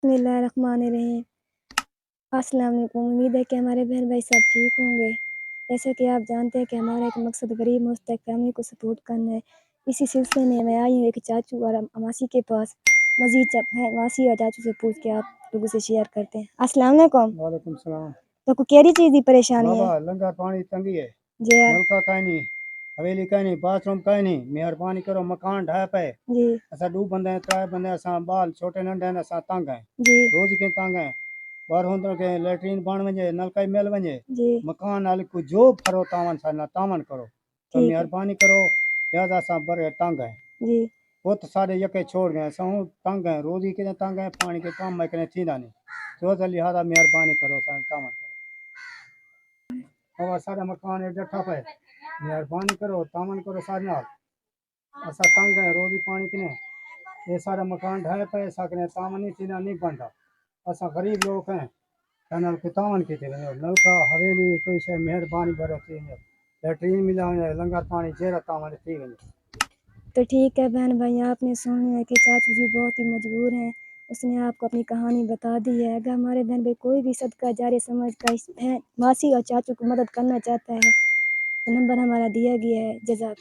बिस्मिल्लाहिर्रहमानिर्रहीम। अस्सलाम वालेकुम। उम्मीद है कि हमारे बहन भाई सब ठीक होंगे। जैसा कि आप जानते हैं कि हमारा एक मकसद गरीब मुस्तक फैमिली को सपोर्ट करना है। इसी सिलसिले में मैं आई हूँ एक चाचू और मासी के पास। मजीद मासी और चाचू से पूछ के आप लोगों से शेयर करते हैं। अस्सलाम वालेकुम। वालेकुम सलाम। तो को केरी चीज़ की परेशानी है? बाबा लंगर पानी तंगी है, जी नलका काई नहीं, हवेली काई नहीं, बाथरूम काई नहीं, मेहरबानी करो मकान ढाए पे। जी असां 2 बंदे हैं, 3 बंदे असां बाल छोटे नंढे हैं, असां तंग हैं, जी रोज़ के तंग हैं। बार होंदो के लैट्रीन बण वञे, नलका ही मिल वञे, जी मकान हाल को जो फरो तावन सा ना तावन करो तो ठीक है मेहरबानी करो। ज़्यादा असां बड़े तंग हैं, जी पुत सारे यके छोड़ गए, असां तंग हैं, रोज़ी के तंग हैं, पानी के कम में कने थींदा नहीं, तो लिहाजा मेहरबानी करो असां तावन करो। बाबा सारा मकान है डठा पे, मेहरबानी करो तामन करो सारे नाल। असा तंग है रोजी पानी किने, ये सारा मकान ढाए पे सकने तामन नहीं थीना नहीं बनता। असा गरीब लोग हैं, कनल के तामन की थे नलका हवेली कोई शे मेहरबानी करो थी लैट्रीन मिला लंगर पानी जेरा तामन थी वञे। तो ठीक है बहन भाई, आपने सुन लिया कि चाचू जी बहुत ही मजबूर हैं। उसने आपको अपनी कहानी बता दी है। अगर हमारे बहन भाई कोई भी सदका जारी समझ कर इस बहन मासी और चाचू को मदद करना चाहता है तो नंबर हमारा दिया गया है। जज़ाक